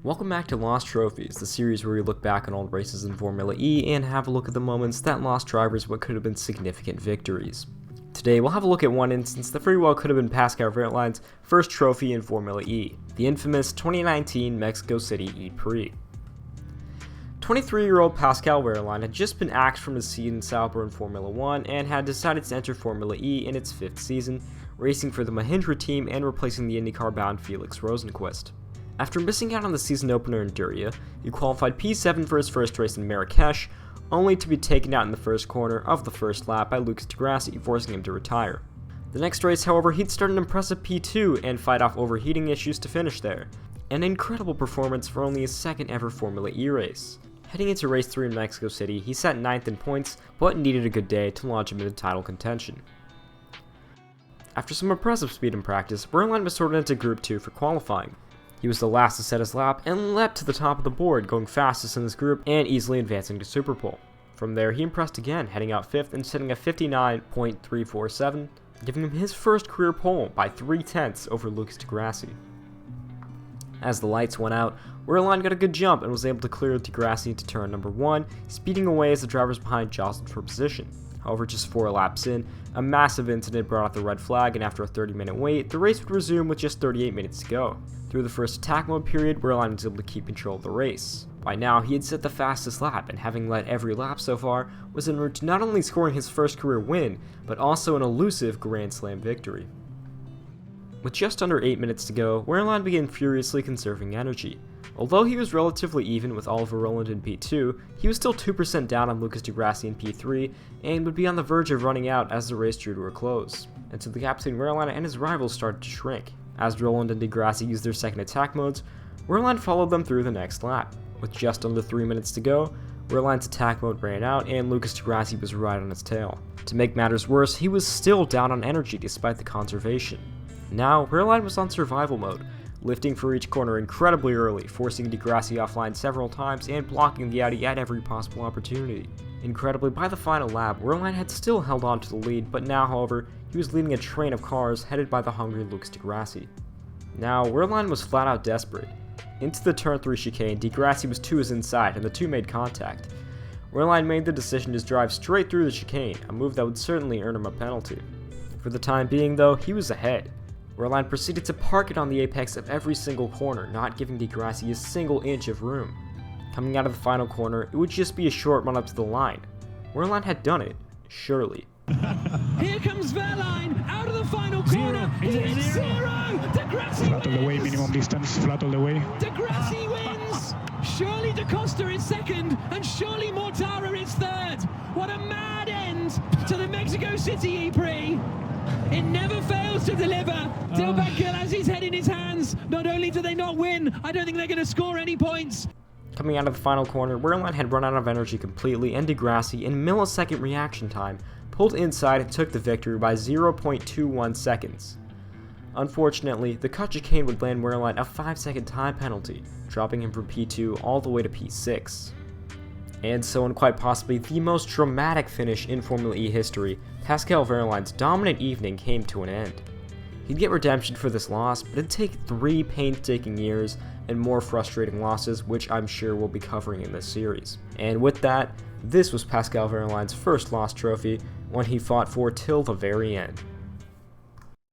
Welcome back to Lost Trophies, the series where we look back on old races in Formula E and have a look at the moments that lost drivers what could have been significant victories. Today we'll have a look at one instance that very well could have been Pascal Wehrlein's first trophy in Formula E, the infamous 2019 Mexico City E-Prix. 23-year-old Pascal Wehrlein had just been axed from his seat in Sauber in Formula 1 and had decided to enter Formula E in its 5th season, racing for the Mahindra team and replacing the IndyCar-bound Felix Rosenqvist. After missing out on the season opener in Duria, he qualified P7 for his first race in Marrakesh, only to be taken out in the first corner of the first lap by Lucas di Grassi, forcing him to retire. The next race, however, he'd start an impressive P2 and fight off overheating issues to finish there. An incredible performance for only his second ever Formula E race. Heading into race 3 in Mexico City, he sat 9th in points, but needed a good day to launch him into title contention. After some impressive speed in practice, Wehrlein was sorted into Group 2 for qualifying. He was the last to set his lap and leapt to the top of the board, going fastest in his group and easily advancing to Superpole. From there, he impressed again, heading out 5th and setting a 59.347, giving him his first career pole by 3/10 over Lucas di Grassi. As the lights went out, Wehrlein got a good jump and was able to clear di Grassi into turn number 1, speeding away as the drivers behind jostled for position. However, just 4 laps in, a massive incident brought out the red flag, and after a 30-minute wait, the race would resume with just 38 minutes to go. Through the first attack mode period, Wehrlein was able to keep control of the race. By now, he had set the fastest lap, and having led every lap so far, was en route to not only scoring his first career win, but also an elusive Grand Slam victory. With just under 8 minutes to go, Wehrlein began furiously conserving energy. Although he was relatively even with Oliver Rowland in P2, he was still 2% down on Lucas di Grassi in P3, and would be on the verge of running out as the race drew to a close. And so the gap between Wehrlein and his rivals started to shrink. As Rowland and di Grassi used their second attack modes, Wehrlein followed them through the next lap. With just under 3 minutes to go, Wehrlein's attack mode ran out and Lucas di Grassi was right on his tail. To make matters worse, he was still down on energy despite the conservation. Now, Wehrlein was on survival mode, lifting for each corner incredibly early, forcing di Grassi offline several times and blocking the Audi at every possible opportunity. Incredibly, by the final lap, Wehrlein had still held on to the lead, but now, however, he was leading a train of cars headed by the hungry Lucas di Grassi. Now, Wehrlein was flat out desperate. Into the turn 3 chicane, di Grassi was to his inside and the two made contact. Wehrlein made the decision to drive straight through the chicane, a move that would certainly earn him a penalty. For the time being though, he was ahead. Wehrlein proceeded to park it on the apex of every single corner, not giving di Grassi a single inch of room. Coming out of the final corner, it would just be a short run up to the line. Wehrlein had done it, surely. Here comes Wehrlein out of the final corner. Zero. Di Grassi flat all the way, minimum distance, flat all the way. Di Grassi wins. Surely Da Costa is second, and surely Mortara is third. What a mad end to the Mexico City E-Prix. It never fails to deliver. Dilbagh has his head in his hands. Not only do they not win, I don't think they're going to score any points. Coming out of the final corner, Wehrlein had run out of energy completely, and di Grassi, in millisecond reaction time, pulled inside and took the victory by 0.21 seconds. Unfortunately, the cut chicane would land Wehrlein a 5-second time penalty, dropping him from P2 all the way to P6. And so, in quite possibly the most dramatic finish in Formula E history, Pascal Wehrlein's dominant evening came to an end. He'd get redemption for this loss, but it'd take 3 painstaking years and more frustrating losses, which I'm sure we'll be covering in this series. And with that, this was Pascal Wehrlein's first lost trophy, one he fought for till the very end.